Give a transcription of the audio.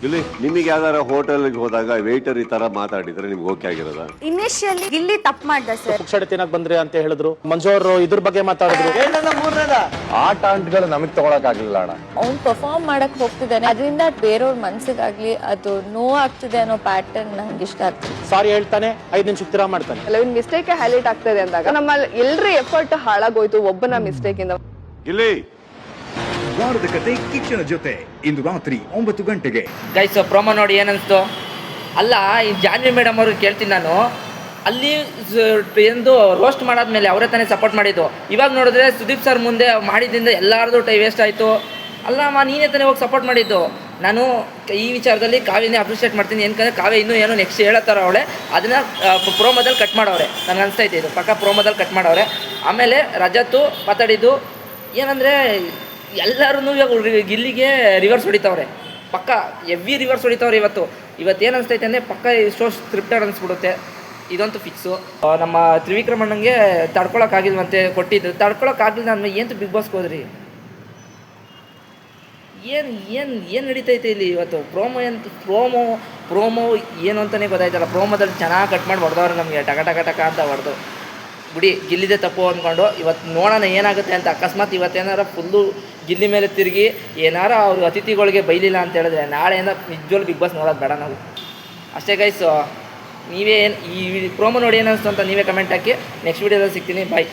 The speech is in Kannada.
ಇಲ್ಲಿ ನಿಮಗೆ ಯಾವ್ದಾರ ಹೋಟೆಲ್ಗೆ ಹೋದಾಗ ವೇಟರ್ ಈ ತರ ಮಾತಾಡಿದ್ರೆ ನಿಮ್ಗೆ ಓಕೆ ಆಗಿರೋದ? ಇನಿಷಿಯಲಿ ಗಿಲ್ಲಿ ತಪ್ಪು ಮಾಡ್ದ ಸರ್. ಪುಕ್ಷಡೆ ತಿನ್ನಕ್ ಬಂದ್ರಿ ಅಂತ ಹೇಳಿದ್ರು. ಮಂಜು ಅವರು ಇದ್ರ ಬಗ್ಗೆ ಮಾತಾಡಿದ್ರು. ಆಟ ಅಂಟ್ಗಳು ನಮಗ್ ತಗೊಳಕ್ ಆಗ್ಲಿಲ್ಲ ಅಣ್ಣ. ಅವ್ನು ಪರ್ಫಾರ್ಮ್ ಮಾಡಕ್ ಹೋಗ್ತಿದ್ದಾನೆ, ಅದರಿಂದ ಬೇರೆಯವ್ರ ಮನ್ಸಿಗಾಗ್ಲಿ ಅದು ನೋವಾಗ್ತಿದೆ ಅನ್ನೋ ಪ್ಯಾಟರ್ನ್ ನಂಗೆ ಇಷ್ಟ ಆಗ್ತದೆ. ಸಾರಿ ಹೇಳ್ತಾನೆ, 5 ನಿಮಿಷ ತಿರಾ ಮಾಡ್ತಾನೆ. ಕೆಲವೊಂದು ಮಿಸ್ಟೇಕ್ ಹೈಲೈಟ್ ಆಗ್ತದೆ ಅಂದಾಗ ನಮ್ಮ ಎಲ್ಲರ ಎಫರ್ಟ್ ಹಾಳಾಗೋಯ್ತು ಒಬ್ಬನ ಮಿಸ್ಟೇಕ್ ಇಂದ. ಇಲ್ಲಿ ವಾರದ ಕತೆ ಕಿಚ್ಚನ ಜೊತೆ ಇಂದು ರಾತ್ರಿ 9 ಗಂಟೆಗೆ. ಗೈಸ್ ಪ್ರೋಮೋ ನೋಡಿ ಏನನ್ಸ್ತು? ಅಲ್ಲ, ಈ ಜಾನ್ವಿ ಮೇಡಮ್ ಅವ್ರಿಗೆ ಕೇಳ್ತೀನಿ ನಾನು, ಅಲ್ಲಿ ಎಂದು ರೋಸ್ಟ್ ಮಾಡಾದ್ಮೇಲೆ ಅವರೇ ತಾನೇ ಸಪೋರ್ಟ್ ಮಾಡಿದ್ದು. ಇವಾಗ ನೋಡಿದ್ರೆ ಸುದೀಪ್ ಸರ್ ಮುಂದೆ ಮಾಡಿದ್ರಿಂದ ಎಲ್ಲರದು ಟೈಮ್ ವೇಸ್ಟ್ ಆಯಿತು. ಅಲ್ಲಮ್ಮ, ನೀನೇ ತಾನೇ ಹೋಗಿ ಸಪೋರ್ಟ್ ಮಾಡಿದ್ದು. ನಾನು ಈ ವಿಚಾರದಲ್ಲಿ ಕಾವ್ಯನೇ ಅಪ್ರಿಷಿಯೇಟ್ ಮಾಡ್ತೀನಿ. ಏನಂದರೆ ಕಾವ್ಯ ಇನ್ನೂ ಏನೋ ನೆಕ್ಸ್ಟ್ ಹೇಳತ್ತಾರ ಅವಳೆ, ಅದನ್ನು ಪ್ರೋಮೋದಲ್ಲಿ ಕಟ್ ಮಾಡವ್ರೆ. ನನಗೆ ಅನಿಸ್ತೈತೆ ಇದು ಪಕ್ಕ ಪ್ರೋಮೋದಲ್ಲಿ ಕಟ್ ಮಾಡವ್ರೆ. ಆಮೇಲೆ ರಜತ್ತು ಮಾತಾಡಿದ್ದು ಏನಂದರೆ ಎಲ್ಲರೂ ಇವಾಗ ಗಿಲ್ಲಿಗೆ ರಿವರ್ಸ್ ಹೊಡಿತಾವ್ರೆ, ಪಕ್ಕ ಎವ್ವಿ ರಿವರ್ಸ್ ಹೊಡಿತಾವ್ರೆ. ಇವತ್ತೇನು ಅನಿಸ್ತೈತೆ ಅಂದರೆ ಪಕ್ಕ ಇಷ್ಟೋ ಸ್ಕ್ರಿಪ್ಟೆಡ್ ಅನಿಸ್ಬಿಡುತ್ತೆ, ಇದಂತೂ ಫಿಕ್ಸು. ನಮ್ಮ ತ್ರಿವಿಕ್ರಮಣ್ಣಂಗೆ ತಡ್ಕೊಳಕ್ಕಾಗಿಲ್ವಂತೆ ಕೊಟ್ಟಿದ್ದು. ತಡ್ಕೊಳಕ್ಕಾಗಲಿಲ್ಲ ಅಂದಮೇಲೆ ಏನು ಬಿಗ್ ಬಾಸ್ಗೆ ಹೋದ್ರಿ? ಏನು ನಡೀತೈತೆ ಇಲ್ಲಿ ಇವತ್ತು? ಪ್ರೋಮೋ ಏನು ಅಂತಲೇ ಗೊತ್ತಾಯ್ತಲ್ಲ. ಪ್ರೋಮೋದಲ್ಲಿ ಚೆನ್ನಾಗಿ ಕಟ್ ಮಾಡಿ ಹೊಡೆದವ್ರೆ ನಮಗೆ, ಟಕ ಅಂತ ಹೊಡೆದು ಬಿಡಿ. ಗಿಲ್ಲಿದೆ ತಪ್ಪು ಅಂದ್ಕೊಂಡು ಇವತ್ತು ನೋಡೋಣ ಏನಾಗುತ್ತೆ ಅಂತ. ಅಕಸ್ಮಾತ್ ಇವತ್ತೇನಾರ ಫುಲ್ಲು ಗಿಲ್ಲಿ ಮೇಲೆ ತಿರುಗಿ ಏನಾರ ಅವರು ಅತಿಥಿಗಳಿಗೆ ಬೈಲಿಲ್ಲ ಅಂತ ಹೇಳಿದ್ರೆ ನಾಳೆಯಿಂದ ನಿಜವಾಗ್ಲೂ ಬಿಗ್ ಬಾಸ್ ನೋಡೋದು ಬೇಡ ನಾವು. ಅಷ್ಟೇ ಗೈಸ್, ನೀವೇ ಏನು ಈ ಪ್ರೋಮೋ ನೋಡಿ ಏನಿಸ್ತು ಅಂತ ನೀವೇ ಕಮೆಂಟ್ ಹಾಕಿ. ನೆಕ್ಸ್ಟ್ ವೀಡಿಯೋದಲ್ಲಿ ಸಿಗ್ತೀನಿ. ಬಾಯ್.